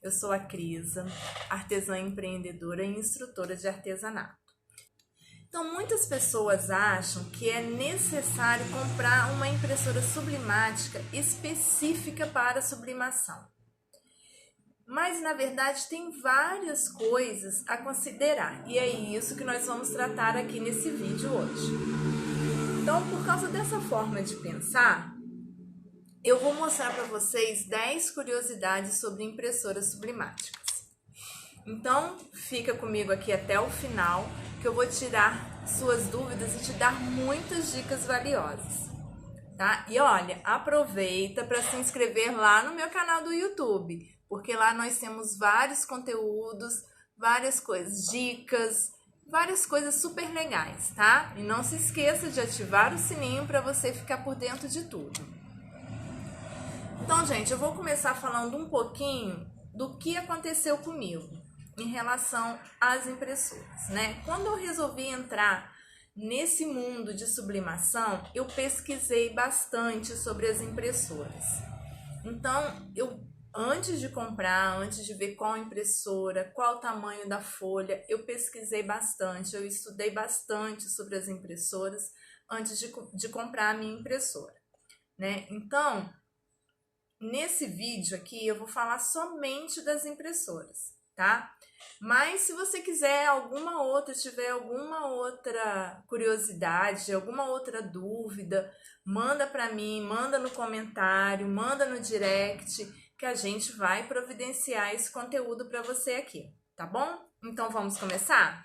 Eu sou a Crisa, artesã empreendedora e instrutora de artesanato. Então, muitas pessoas acham que é necessário comprar uma impressora sublimática específica para sublimação. Mas, na verdade, tem várias coisas a considerar e é isso que nós vamos tratar aqui nesse vídeo hoje. Então, por causa dessa forma de pensar, eu vou mostrar para vocês 10 curiosidades sobre impressoras sublimáticas. Então, fica comigo aqui até o final, que eu vou tirar suas dúvidas e te dar muitas dicas valiosas, tá? E olha, aproveita para se inscrever lá no meu canal do YouTube, porque lá nós temos vários conteúdos, várias coisas, dicas, várias coisas super legais, tá? E não se esqueça de ativar o sininho para você ficar por dentro de tudo. Então, gente, eu vou começar falando um pouquinho do que aconteceu comigo em relação às impressoras, né? Quando eu resolvi entrar nesse mundo de sublimação, eu pesquisei bastante sobre as impressoras. Então, antes de comprar, antes de ver qual impressora, qual o tamanho da folha, eu pesquisei bastante, eu estudei bastante sobre as impressoras antes de comprar a minha impressora, né? Então, nesse vídeo aqui eu vou falar somente das impressoras, tá? Mas se você quiser tiver alguma outra curiosidade, alguma outra dúvida, manda para mim, manda no comentário, manda no direct, que a gente vai providenciar esse conteúdo para você aqui, tá bom? Então vamos começar?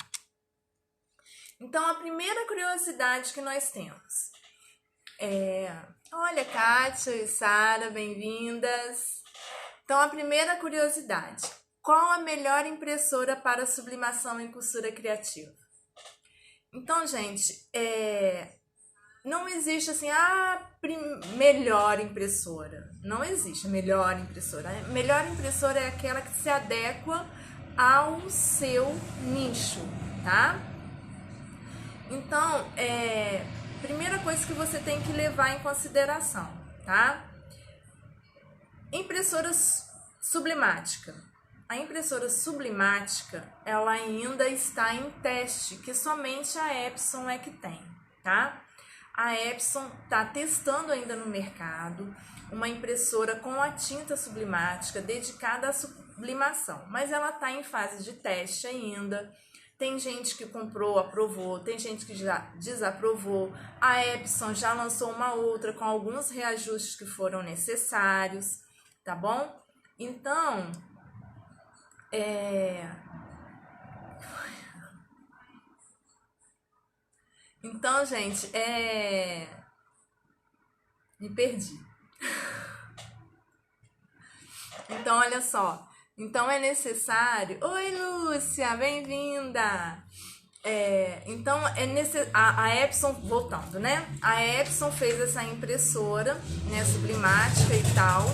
Então a primeira curiosidade que nós temos olha, Kátia e Sara, bem-vindas! Então, a primeira curiosidade: qual a melhor impressora para sublimação em costura criativa? Então, gente, não existe assim, melhor impressora. Não existe melhor impressora. A melhor impressora é aquela que se adequa ao seu nicho, tá? Então, primeira coisa que você tem que levar em consideração, tá? Impressora sublimática. A impressora sublimática, ela ainda está em teste, que somente a Epson é que tem, tá? A Epson está testando ainda no mercado uma impressora com a tinta sublimática dedicada à sublimação, mas ela está em fase de teste ainda. Tem gente que comprou, aprovou, tem gente que já desaprovou. A Epson já lançou uma outra com alguns reajustes que foram necessários, tá bom? Então, gente, me perdi. Então, olha só. Então, é necessário... Oi, Lúcia, bem-vinda! Então, a Epson, voltando, né? A Epson fez essa impressora, né, sublimática e tal,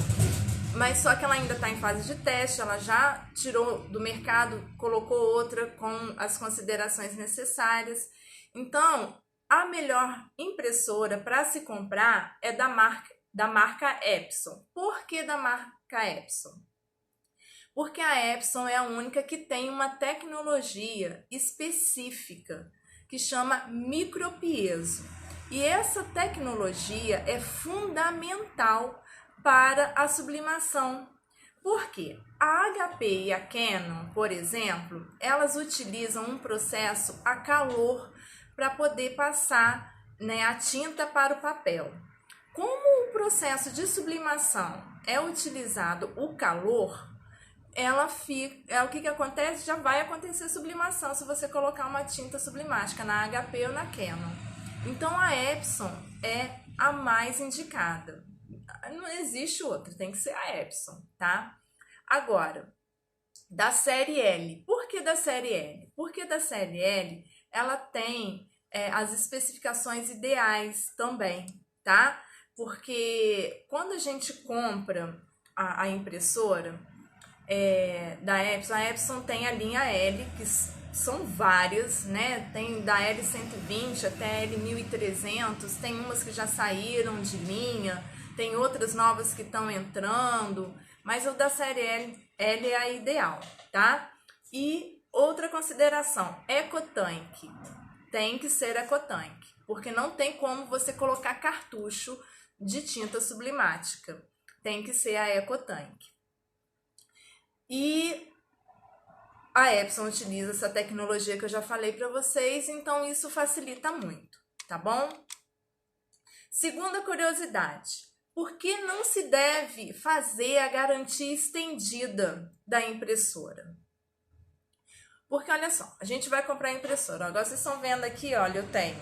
mas só que ela ainda está em fase de teste, ela já tirou do mercado, colocou outra com as considerações necessárias. Então, a melhor impressora para se comprar é da marca Epson. Por que da marca Epson? Porque a Epson é a única que tem uma tecnologia específica que chama micropiezo. E essa tecnologia é fundamental para a sublimação. Por quê? A HP e a Canon, por exemplo, elas utilizam um processo a calor para poder passar, né, a tinta para o papel. Como o processo de sublimação é utilizado o calor, o que acontece? Já vai acontecer sublimação se você colocar uma tinta sublimática na HP ou na Canon. Então a Epson é a mais indicada. Não existe outra, tem que ser a Epson, tá? Agora, da série L. Por que da série L? Porque da série L ela tem as especificações ideais também, tá? Porque quando a gente compra a impressora da Epson, a Epson tem a linha L, que são várias, né? Tem da L120 até L1300, tem umas que já saíram de linha, tem outras novas que estão entrando, mas o da série L L é a ideal, tá? E outra consideração, ecotanque. Tem que ser ecotanque, porque não tem como você colocar cartucho de tinta sublimática. Tem que ser a ecotanque. E a Epson utiliza essa tecnologia que eu já falei para vocês, então isso facilita muito, tá bom? Segunda curiosidade, por que não se deve fazer a garantia estendida da impressora? Porque olha só, a gente vai comprar a impressora. Agora vocês estão vendo aqui, olha, eu tenho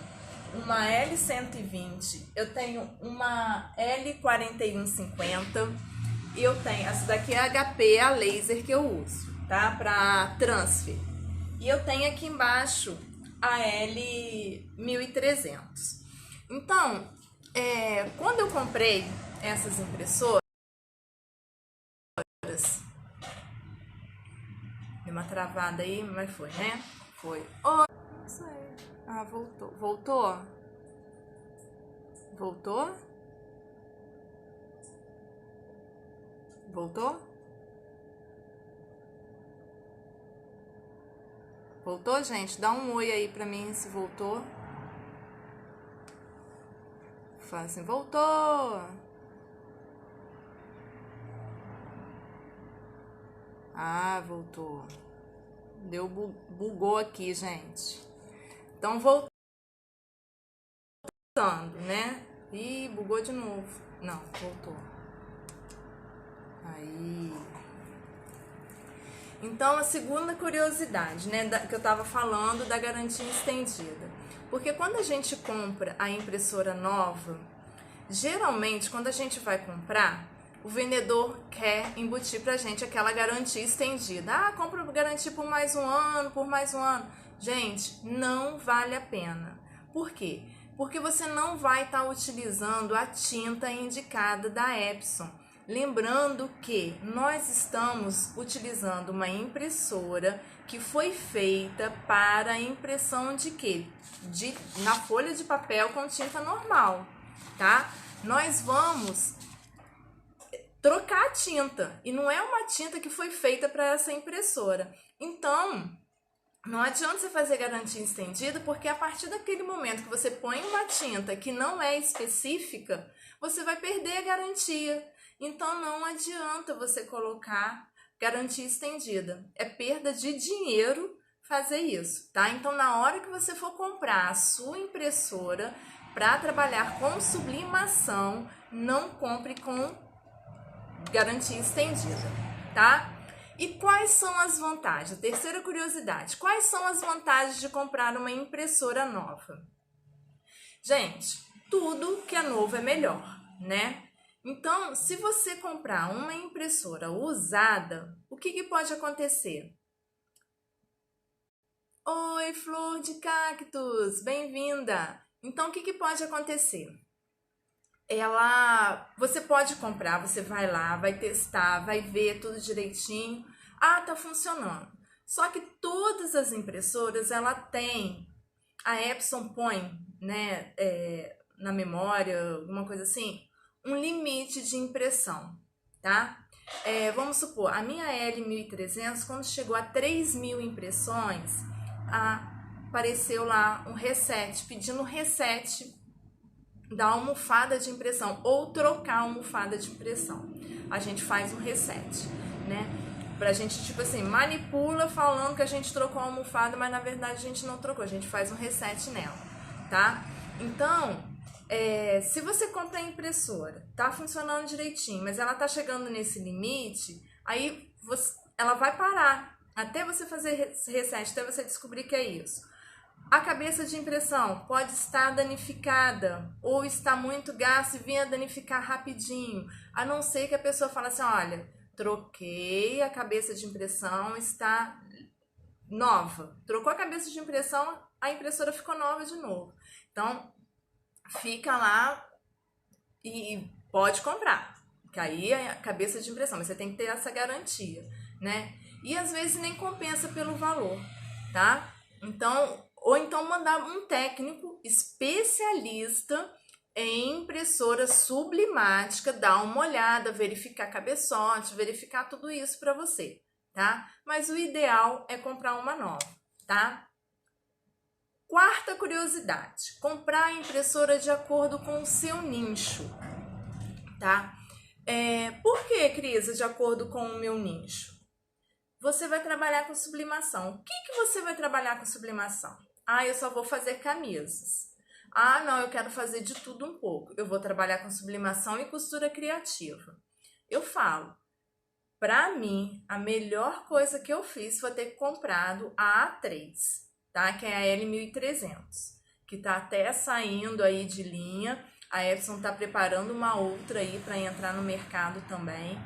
uma L120, eu tenho uma L4150, e eu tenho, essa daqui é a HP, a laser que eu uso, tá? Para transfer. E eu tenho aqui embaixo a L1300. Então, quando eu comprei essas impressoras, deu uma travada aí, mas foi, né? Foi. Oh, isso aí. Ah, voltou. Voltou? Voltou? Voltou? Voltou, gente? Dá um oi aí pra mim se voltou. Fala assim, voltou! Ah, voltou. Bugou aqui, gente. Então, voltando, né? Ih, bugou de novo. Não, voltou. Aí. Então, a segunda curiosidade, né, que eu tava falando da garantia estendida. Porque quando a gente compra a impressora nova, geralmente, quando a gente vai comprar, o vendedor quer embutir pra gente aquela garantia estendida. Ah, compra garantia por mais um ano, por mais um ano. Gente, não vale a pena. Por quê? Porque você não vai estar utilizando a tinta indicada da Epson. Lembrando que nós estamos utilizando uma impressora que foi feita para impressão de quê? Na folha de papel com tinta normal, tá? Nós vamos trocar a tinta e não é uma tinta que foi feita para essa impressora. Então, não adianta você fazer garantia estendida, porque a partir daquele momento que você põe uma tinta que não é específica, você vai perder a garantia. Então, não adianta você colocar garantia estendida. É perda de dinheiro fazer isso, tá? Então, na hora que você for comprar a sua impressora para trabalhar com sublimação, não compre com garantia estendida, tá? E quais são as vantagens? Terceira curiosidade, quais são as vantagens de comprar uma impressora nova? Gente, tudo que é novo é melhor, né? Então, se você comprar uma impressora usada, o que pode acontecer? Oi, flor de cactus, bem-vinda! Então, o que pode acontecer? Você pode comprar, você vai lá, vai testar, vai ver tudo direitinho. Ah, tá funcionando. Só que todas as impressoras, ela tem, a Epson põe, né, na memória, alguma coisa assim, um limite de impressão, tá? Vamos supor, a minha L1300, quando chegou a 3.000 impressões, apareceu lá um reset, pedindo reset da almofada de impressão ou trocar a almofada de impressão. A gente faz um reset, né? Pra gente, tipo assim, manipula falando que a gente trocou a almofada, mas na verdade a gente não trocou, a gente faz um reset nela, tá? Então, se você compra a impressora, tá funcionando direitinho, mas ela tá chegando nesse limite, aí ela vai parar até você fazer esse reset, até você descobrir que é isso. A cabeça de impressão pode estar danificada ou está muito gasta e venha danificar rapidinho, a não ser que a pessoa fale assim, olha, troquei a cabeça de impressão, está nova. Trocou a cabeça de impressão, a impressora ficou nova de novo. Então, fica lá e pode comprar, que aí é a cabeça de impressão, mas você tem que ter essa garantia, né? E às vezes nem compensa pelo valor, tá? Então, ou então mandar um técnico especialista em impressora sublimática, dar uma olhada, verificar cabeçote, verificar tudo isso para você, tá? Mas o ideal é comprar uma nova, tá? Quarta curiosidade, comprar a impressora de acordo com o seu nicho, tá? Por que, Cris, de acordo com o meu nicho? Você vai trabalhar com sublimação. O que você vai trabalhar com sublimação? Ah, eu só vou fazer camisas. Ah, não, eu quero fazer de tudo um pouco. Eu vou trabalhar com sublimação e costura criativa. Eu falo, pra mim, a melhor coisa que eu fiz foi ter comprado a A3, tá? Que é a L1300, que tá até saindo aí de linha. A Epson tá preparando uma outra aí para entrar no mercado também,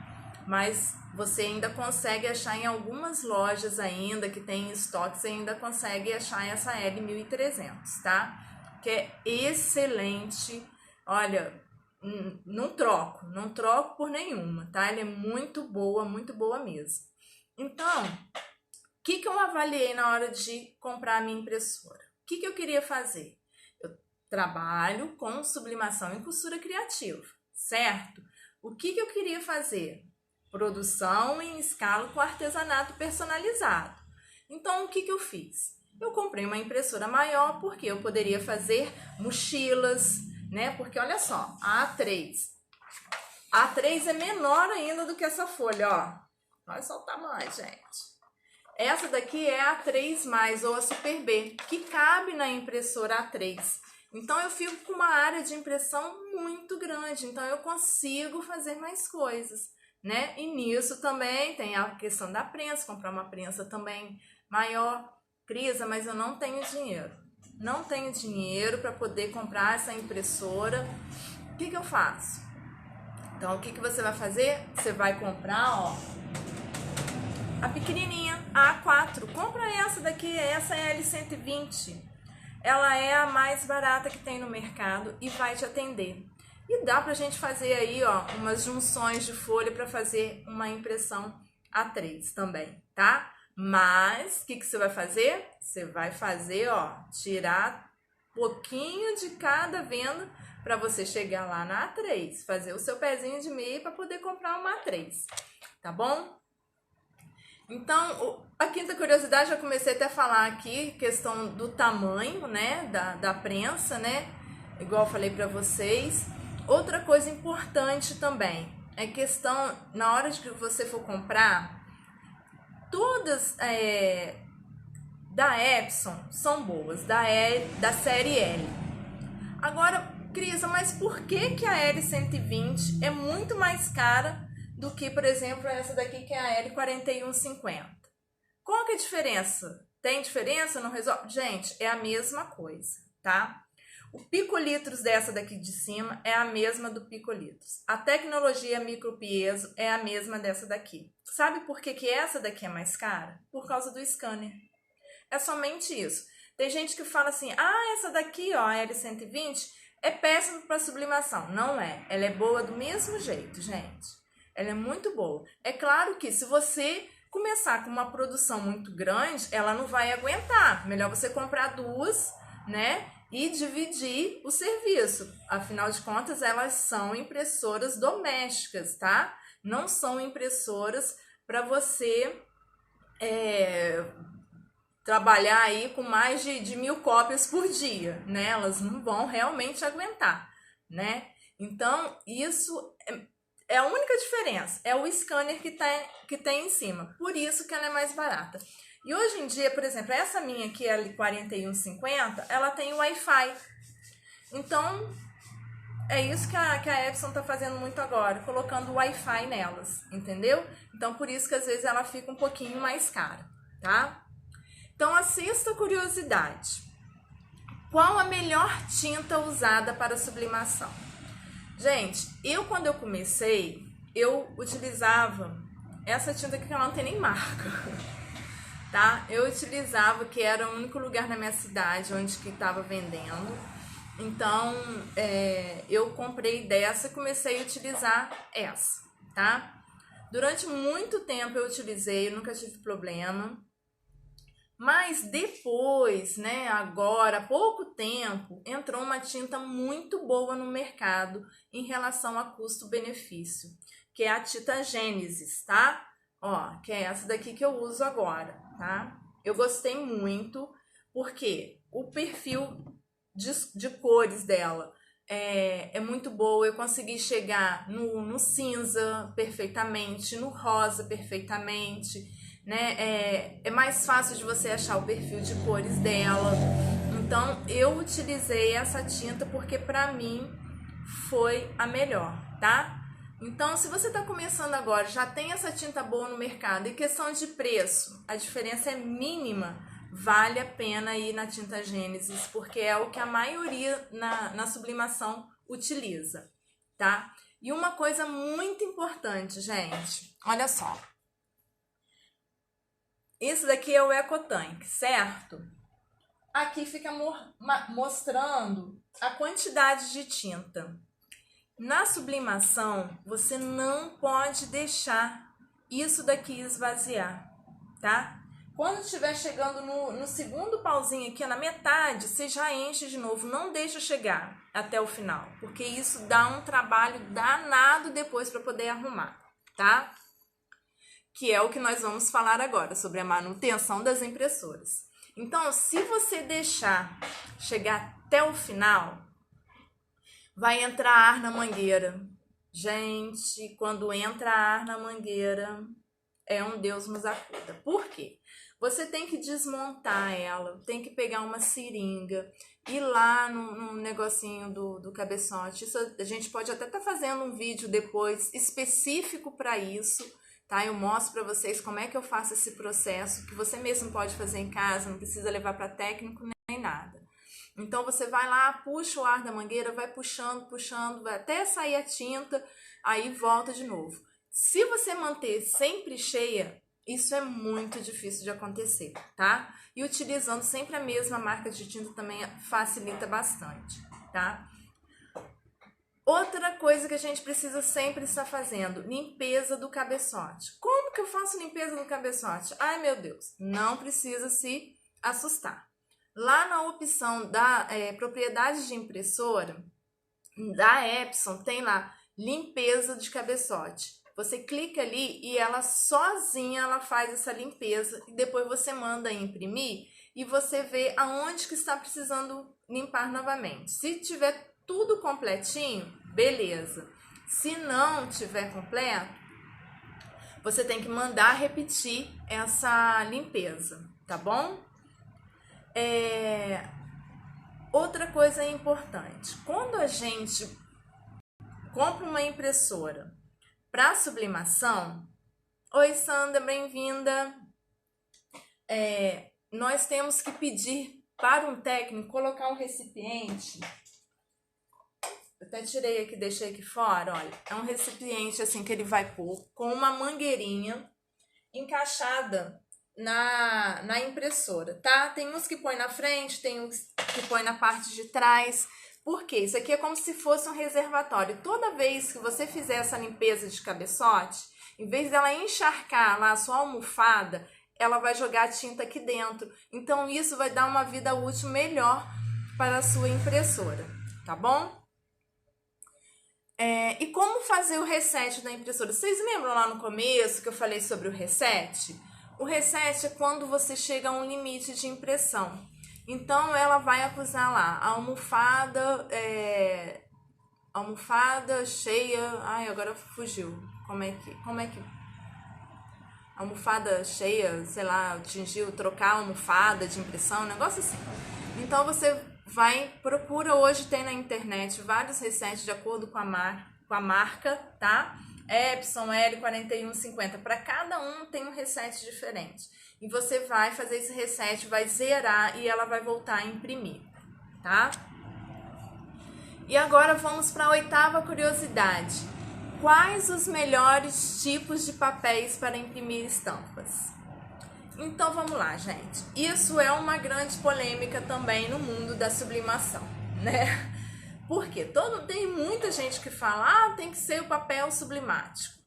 mas você ainda consegue achar em algumas lojas ainda que tem estoque, você ainda consegue achar essa L1300, tá? Que é excelente. Olha, não troco por nenhuma, tá? Ela é muito boa mesmo. Então, o que eu avaliei na hora de comprar a minha impressora? O que eu queria fazer? Eu trabalho com sublimação e costura criativa, certo? O que eu queria fazer? Produção em escala com artesanato personalizado. Então, o que eu fiz? Eu comprei uma impressora maior porque eu poderia fazer mochilas, né? Porque olha só, a A3 é menor ainda do que essa folha, ó. Olha só o tamanho, gente. Essa daqui é a A3+, ou a Super B, que cabe na impressora A3. Então, eu fico com uma área de impressão muito grande, então eu consigo fazer mais coisas, né? E nisso também tem a questão da prensa, comprar uma prensa também maior. Crisa, mas eu não tenho dinheiro. Não tenho dinheiro para poder comprar essa impressora. O que eu faço? Então, o que você vai fazer? Você vai comprar, ó, a pequenininha, a A4. Compra essa daqui, essa é a L120. Ela é a mais barata que tem no mercado e vai te atender. E dá pra gente fazer aí, ó, umas junções de folha para fazer uma impressão A3 também, tá? Mas, o que você vai fazer? Você vai fazer, ó, tirar pouquinho de cada venda para você chegar lá na A3. Fazer o seu pezinho de meia para poder comprar uma A3, tá bom? Então, a quinta curiosidade, já comecei até a falar aqui, questão do tamanho, né, da prensa, né, igual eu falei para vocês. Outra coisa importante também, é questão, na hora de que você for comprar, todas da Epson são boas, da série L. Agora, Crisa, mas por que a L120 é muito mais cara do que, por exemplo, essa daqui que é a L4150? Qual que é a diferença? Tem diferença? Não resolve? Gente, é a mesma coisa, tá? O picolitros dessa daqui de cima é a mesma do picolitros. A tecnologia micropiezo é a mesma dessa daqui. Sabe por que essa daqui é mais cara? Por causa do scanner. É somente isso. Tem gente que fala assim, ah, essa daqui, ó, a L120, é péssima para sublimação. Não é. Ela é boa do mesmo jeito, gente. Ela é muito boa. É claro que se você começar com uma produção muito grande, ela não vai aguentar. Melhor você comprar duas, né? E dividir o serviço. Afinal de contas, elas são impressoras domésticas, tá? Não são impressoras para você trabalhar aí com mais de 1000 cópias por dia, né? Elas não vão realmente aguentar, né? Então, isso é a única diferença. É o scanner que tem em cima. Por isso que ela é mais barata. E hoje em dia, por exemplo, essa minha aqui, a L4150, ela tem Wi-Fi. Então, é isso que a Epson tá fazendo muito agora, colocando Wi-Fi nelas, entendeu? Então, por isso que às vezes ela fica um pouquinho mais cara, tá? Então, a sexta curiosidade. Qual a melhor tinta usada para sublimação? Gente, quando eu comecei, eu utilizava essa tinta aqui que ela não tem nem marca. Tá? Eu utilizava, que era o único lugar na minha cidade onde que estava vendendo. Então, eu comprei dessa e comecei a utilizar essa, tá? Durante muito tempo eu utilizei, nunca tive problema. Mas depois, né, agora, há pouco tempo, entrou uma tinta muito boa no mercado em relação a custo-benefício, que é a tinta Gênesis, tá? Ó, que é essa daqui que eu uso agora, tá? Eu gostei muito, porque o perfil de cores dela é muito boa. Eu consegui chegar no cinza perfeitamente, no rosa perfeitamente, né? É mais fácil de você achar o perfil de cores dela. Então eu utilizei essa tinta porque pra mim foi a melhor, tá? Então, se você está começando agora, já tem essa tinta boa no mercado, e questão de preço, a diferença é mínima, vale a pena ir na tinta Gênesis, porque é o que a maioria na sublimação utiliza, tá? E uma coisa muito importante, gente, olha só. Isso daqui é o EcoTank, certo? Aqui fica mostrando a quantidade de tinta. Na sublimação, você não pode deixar isso daqui esvaziar, tá? Quando estiver chegando no segundo pauzinho aqui, na metade, você já enche de novo. Não deixa chegar até o final, porque isso dá um trabalho danado depois para poder arrumar, tá? Que é o que nós vamos falar agora, sobre a manutenção das impressoras. Então, se você deixar chegar até o final, vai entrar ar na mangueira. Gente, quando entra ar na mangueira, é um Deus nos acuda. Por quê? Você tem que desmontar ela, tem que pegar uma seringa, ir lá no negocinho do cabeçote. Isso a gente pode até estar fazendo um vídeo depois específico para isso, tá? Eu mostro para vocês como é que eu faço esse processo, que você mesmo pode fazer em casa, não precisa levar para técnico nem nada. Então você vai lá, puxa o ar da mangueira, vai puxando, vai até sair a tinta, aí volta de novo. Se você manter sempre cheia, isso é muito difícil de acontecer, tá? E utilizando sempre a mesma marca de tinta também facilita bastante, tá? Outra coisa que a gente precisa sempre estar fazendo, limpeza do cabeçote. Como que eu faço limpeza do cabeçote? Ai, meu Deus, não precisa se assustar. Lá na opção da propriedades de impressora, da Epson, tem lá limpeza de cabeçote. Você clica ali e ela sozinha ela faz essa limpeza e depois você manda imprimir e você vê aonde que está precisando limpar novamente. Se tiver tudo completinho, beleza. Se não tiver completo, você tem que mandar repetir essa limpeza, tá bom? Outra coisa importante, quando a gente compra uma impressora para sublimação, oi Sandra, bem-vinda, nós temos que pedir para um técnico colocar um recipiente, eu até tirei aqui, deixei aqui fora, olha, é um recipiente assim que ele vai pôr com uma mangueirinha encaixada na impressora, tá? Tem uns que põe na frente, tem uns que põe na parte de trás. Por quê? Isso aqui é como se fosse um reservatório. Toda vez que você fizer essa limpeza de cabeçote, em vez dela encharcar lá a sua almofada, ela vai jogar a tinta aqui dentro. Então isso vai dar uma vida útil melhor para a sua impressora, tá bom? E como fazer o reset da impressora? Vocês lembram lá no começo que eu falei sobre o reset? O reset é quando você chega a um limite de impressão. Então, ela vai acusar lá a almofada cheia... Ai, agora fugiu. Como é que... Almofada cheia, sei lá, atingiu, trocar a almofada de impressão, um negócio assim. Então, você procura, hoje tem na internet vários resets de acordo com a marca, tá? Epson, L4150, para cada um tem um reset diferente. E você vai fazer esse reset, vai zerar e ela vai voltar a imprimir, tá? E agora vamos para a 8ª curiosidade. Quais os melhores tipos de papéis para imprimir estampas? Então vamos lá, gente. Isso é uma grande polêmica também no mundo da sublimação, né? Porque tem muita gente que fala, tem que ser o papel sublimático.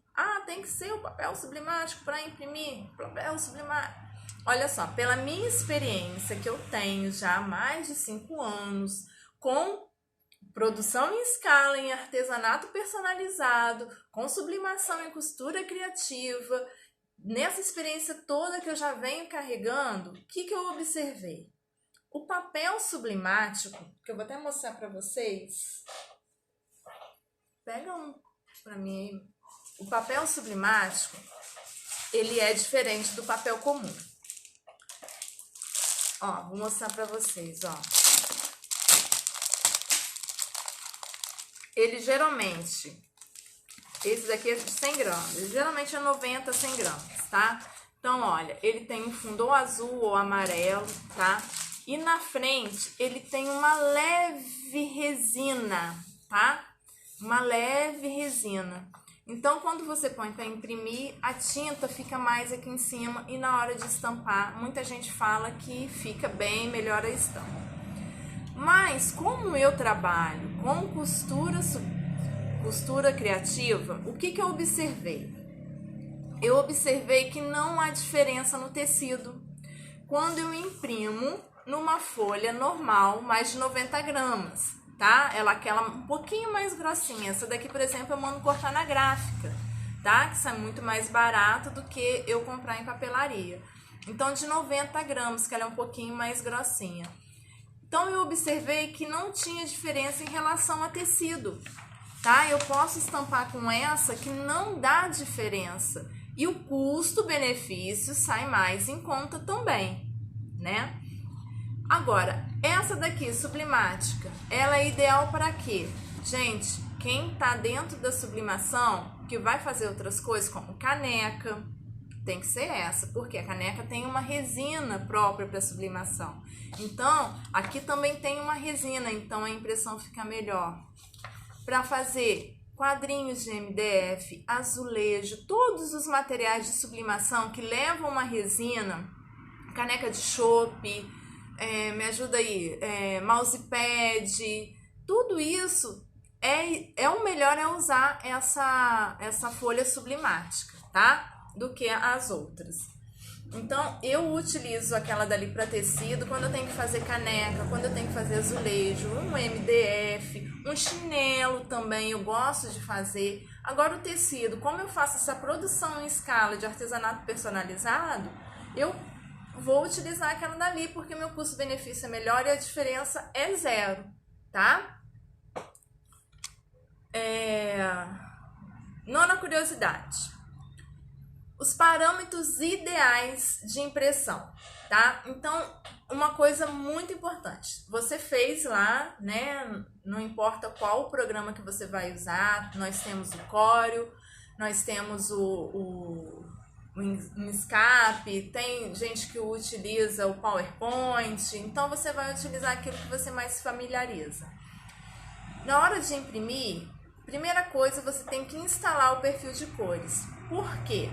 Tem que ser o papel sublimático para imprimir, papel sublimático. Olha só, pela minha experiência que eu tenho já há mais de 5 anos com produção em escala, em artesanato personalizado, com sublimação e costura criativa, nessa experiência toda que eu já venho carregando, o que eu observei? O papel sublimático, que eu vou até mostrar para vocês. Pega um para mim aí. O papel sublimático, ele é diferente do papel comum. Ó, vou mostrar para vocês, ó. Ele geralmente, esse daqui é de 100 gramas, ele geralmente é 90 a 100 gramas, tá? Então, olha, ele tem um fundo ou azul ou amarelo, tá? E na frente, ele tem uma leve resina, tá? Uma leve resina. Então, quando você põe para imprimir, a tinta fica mais aqui em cima e na hora de estampar, muita gente fala que fica bem melhor a estampa. Mas, como eu trabalho com costura criativa, o que eu observei? Eu observei que não há diferença no tecido quando eu imprimo numa folha normal, mais de 90 gramas, tá? Aquela um pouquinho mais grossinha. Essa daqui, por exemplo, eu mando cortar na gráfica, tá? Que sai muito mais barato do que eu comprar em papelaria. Então, de 90 gramas, que ela é um pouquinho mais grossinha. Então, eu observei que não tinha diferença em relação a tecido, tá? Eu posso estampar com essa que não dá diferença. E o custo-benefício sai mais em conta também, né? Agora, essa daqui, sublimática, ela é ideal para quê? Gente, quem tá dentro da sublimação, que vai fazer outras coisas, como caneca, tem que ser essa, porque a caneca tem uma resina própria para sublimação. Então, aqui também tem uma resina, então a impressão fica melhor. Para fazer quadrinhos de MDF, azulejo, todos os materiais de sublimação que levam uma resina, caneca de chope, me ajuda aí, mousepad, tudo isso o melhor é usar essa folha sublimática, tá? Do que as outras. Então, eu utilizo aquela dali para tecido quando eu tenho que fazer caneca, quando eu tenho que fazer azulejo, um MDF, um chinelo também eu gosto de fazer. Agora, o tecido, como eu faço essa produção em escala de artesanato personalizado, eu vou utilizar aquela dali, porque meu custo-benefício é melhor e a diferença é zero, tá? Nona curiosidade. Os parâmetros ideais de impressão, tá? Então, uma coisa muito importante. Você fez lá, né? Não importa qual o programa que você vai usar, nós temos o Corel, nós temos o Inkscape, tem gente que utiliza o PowerPoint, então você vai utilizar aquilo que você mais se familiariza. Na hora de imprimir, primeira coisa, você tem que instalar o perfil de cores. Por quê?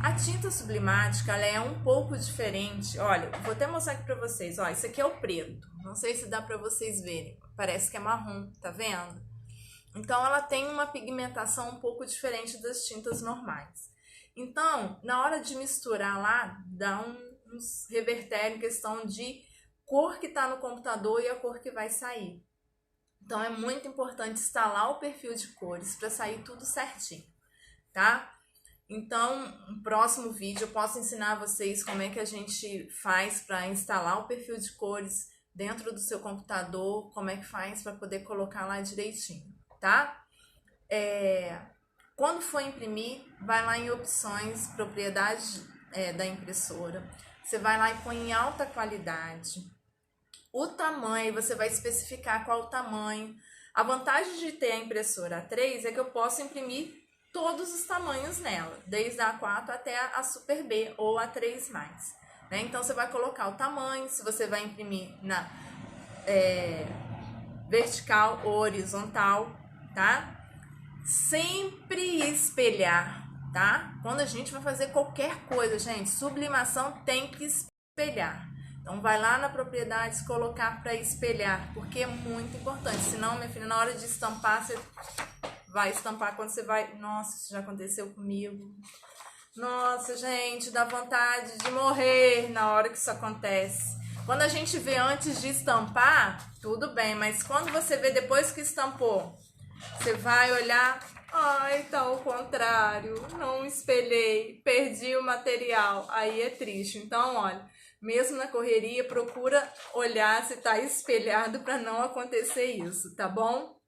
A tinta sublimática, ela é um pouco diferente. Olha, vou até mostrar aqui pra vocês. Ó, isso aqui é o preto. Não sei se dá pra vocês verem. Parece que é marrom, tá vendo? Então, ela tem uma pigmentação um pouco diferente das tintas normais. Então, na hora de misturar lá, dá uns revertério em questão de cor que tá no computador e a cor que vai sair. Então, é muito importante instalar o perfil de cores para sair tudo certinho, tá? Então, no próximo vídeo eu posso ensinar vocês como é que a gente faz para instalar o perfil de cores dentro do seu computador, como é que faz para poder colocar lá direitinho, tá? Quando for imprimir, vai lá em opções, propriedades da impressora, você vai lá e põe em alta qualidade. O tamanho, você vai especificar qual o tamanho. A vantagem de ter a impressora A3 é que eu posso imprimir todos os tamanhos nela, desde a A4 até a Super B ou a A3+. Né? Então, você vai colocar o tamanho, se você vai imprimir na vertical ou horizontal, tá? Sempre espelhar, tá? Quando a gente vai fazer qualquer coisa, gente, sublimação tem que espelhar. Então, vai lá na propriedades, colocar para espelhar, porque é muito importante. Senão, minha filha, na hora de estampar, você vai estampar quando você vai... Nossa, isso já aconteceu comigo. Nossa, gente, dá vontade de morrer na hora que isso acontece. Quando a gente vê antes de estampar, tudo bem, mas quando você vê depois que estampou, você vai olhar, ai, tá ao contrário, não espelhei, perdi o material, aí é triste. Então, olha, mesmo na correria, procura olhar se tá espelhado para não acontecer isso, tá bom?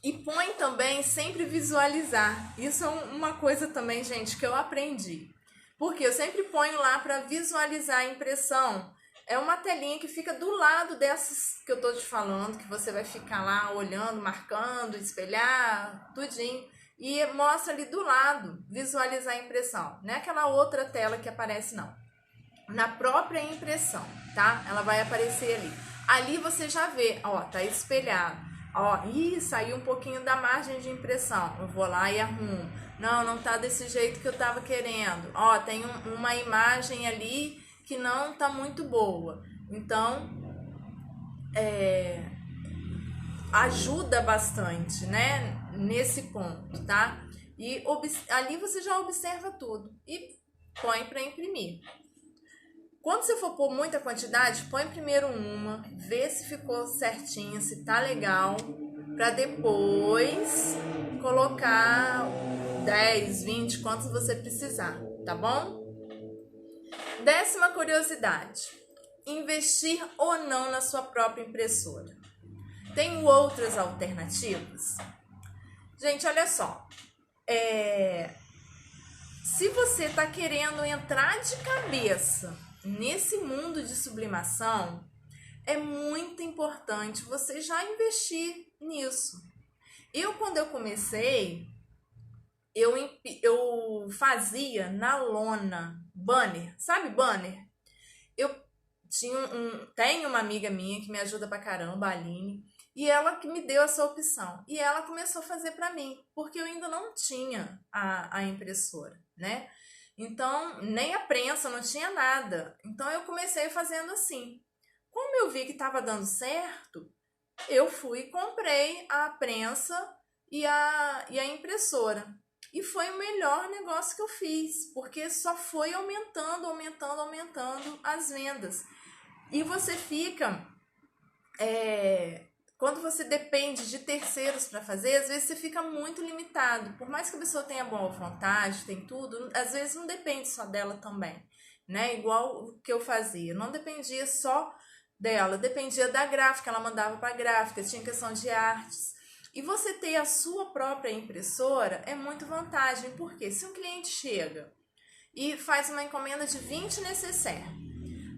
E põe também sempre visualizar. Isso é uma coisa também, gente, que eu aprendi. Porque eu sempre ponho lá para visualizar a impressão. É uma telinha que fica do lado dessas que eu tô te falando, que você vai ficar lá olhando, marcando, espelhar, tudinho. E mostra ali do lado, visualizar a impressão. Não é aquela outra tela que aparece, não. Na própria impressão, tá? Ela vai aparecer ali. Ali você já vê, ó, tá espelhado. Ó, saiu um pouquinho da margem de impressão. Eu vou lá e arrumo. Não tá desse jeito que eu tava querendo. Ó, tem uma imagem ali que não tá muito boa. Então, ajuda bastante, né? Nesse ponto, tá? E ali você já observa tudo e põe para imprimir. Quando você for pôr muita quantidade, põe primeiro uma, vê se ficou certinho, se tá legal, para depois colocar 10, 20, quantos você precisar, tá bom? 10ª curiosidade, investir ou não na sua própria impressora. Tem outras alternativas? Gente, olha só, se você tá querendo entrar de cabeça nesse mundo de sublimação, é muito importante você já investir nisso. Quando eu comecei, eu fazia na lona, banner, sabe banner? Eu tenho uma amiga minha que me ajuda pra caramba, a Aline, e ela que me deu essa opção. E ela começou a fazer pra mim, porque eu ainda não tinha a impressora, né? Então, nem a prensa, não tinha nada. Então, eu comecei fazendo assim. Como eu vi que estava dando certo, eu fui e comprei a prensa e a impressora. E foi o melhor negócio que eu fiz, porque só foi aumentando as vendas. E você fica... Quando você depende de terceiros para fazer, às vezes você fica muito limitado. Por mais que a pessoa tenha boa vontade, tem tudo, às vezes não depende só dela também, né? Igual o que eu fazia. Não dependia só dela, dependia da gráfica, ela mandava para a gráfica, tinha questão de artes. E você ter a sua própria impressora é muito vantagem, porque se um cliente chega e faz uma encomenda de 20 necessaire.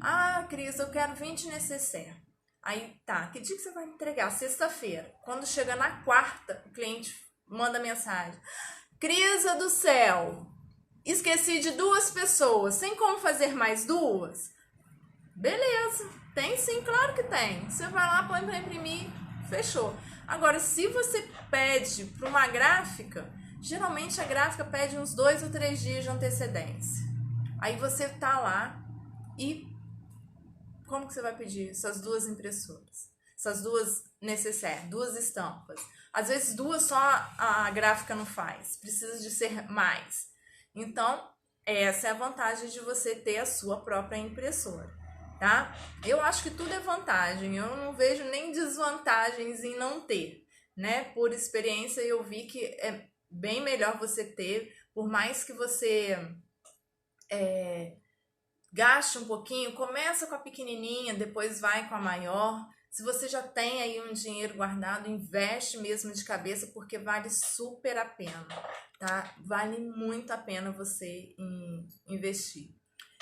Ah, Cris, eu quero 20 necessaire. Aí tá, que dia que você vai entregar? Sexta-feira. Quando chega na quarta, o cliente manda mensagem: Crisa do céu, esqueci de 2 pessoas, tem como fazer mais 2? Beleza, tem sim, claro que tem. Você vai lá, põe pra imprimir, fechou. Agora, se você pede para uma gráfica, geralmente a gráfica pede uns 2 ou 3 dias de antecedência. Aí você tá lá e como que você vai pedir essas 2 impressoras? Essas 2 necessaires, 2 estampas. Às vezes 2 só a gráfica não faz, precisa de ser mais. Então, essa é a vantagem de você ter a sua própria impressora, tá? Eu acho que tudo é vantagem, eu não vejo nem desvantagens em não ter, né? Por experiência eu vi que é bem melhor você ter, por mais que você... gaste um pouquinho, começa com a pequenininha, depois vai com a maior. Se você já tem aí um dinheiro guardado, investe mesmo de cabeça, porque vale super a pena, tá? Vale muito a pena você investir.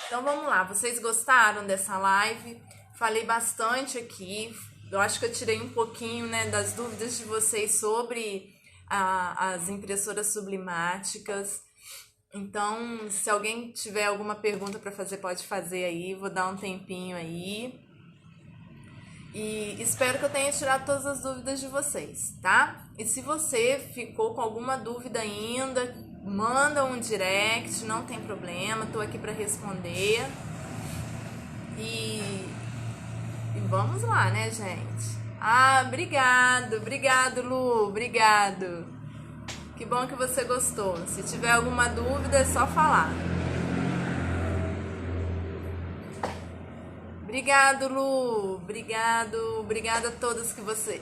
Então vamos lá, vocês gostaram dessa live? Falei bastante aqui, eu acho que eu tirei um pouquinho, né, das dúvidas de vocês sobre as impressoras sublimáticas. Então, se alguém tiver alguma pergunta para fazer, pode fazer aí, vou dar um tempinho aí. E espero que eu tenha tirado todas as dúvidas de vocês, tá? E se você ficou com alguma dúvida ainda, manda um direct, não tem problema, tô aqui para responder. E vamos lá, né, gente? Ah, obrigado, Lu, obrigado. Que bom que você gostou. Se tiver alguma dúvida, é só falar. Obrigado, Lu. Obrigado a todos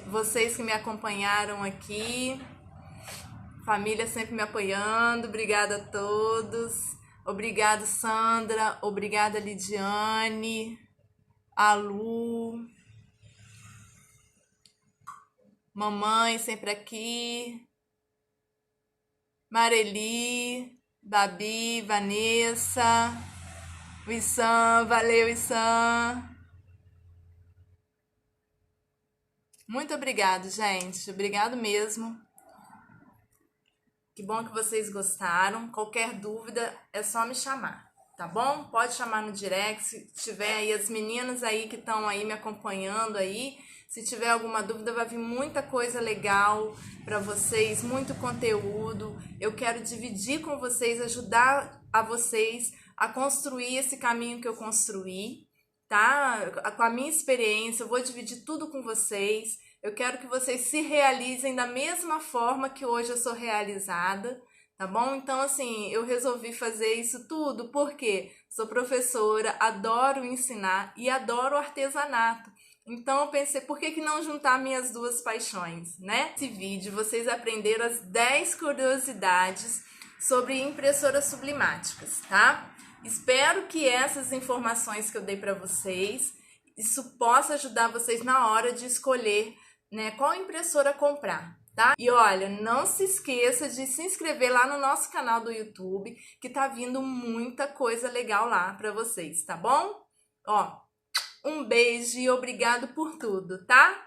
vocês que me acompanharam aqui. Família sempre me apoiando. Obrigada a todos. Obrigado, Sandra. Obrigada, Lidiane. A Lu. Mamãe sempre aqui. Mareli, Babi, Vanessa, o Issam, valeu, Issam. Muito obrigado, gente. Obrigado mesmo. Que bom que vocês gostaram. Qualquer dúvida é só me chamar, tá bom? Pode chamar no direct. Se tiver aí as meninas aí que estão aí me acompanhando aí, se tiver alguma dúvida, vai vir muita coisa legal para vocês, muito conteúdo. Eu quero dividir com vocês, ajudar a vocês a construir esse caminho que eu construí, tá? Com a minha experiência, eu vou dividir tudo com vocês. Eu quero que vocês se realizem da mesma forma que hoje eu sou realizada, tá bom? Então, assim, eu resolvi fazer isso tudo porque sou professora, adoro ensinar e adoro artesanato. Então eu pensei, por que não juntar minhas duas paixões, né? Nesse vídeo vocês aprenderam as 10 curiosidades sobre impressoras sublimáticas, tá? Espero que essas informações que eu dei para vocês, isso possa ajudar vocês na hora de escolher, né, qual impressora comprar, tá? E olha, não se esqueça de se inscrever lá no nosso canal do YouTube, que tá vindo muita coisa legal lá para vocês, tá bom? Ó, um beijo e obrigado por tudo, tá?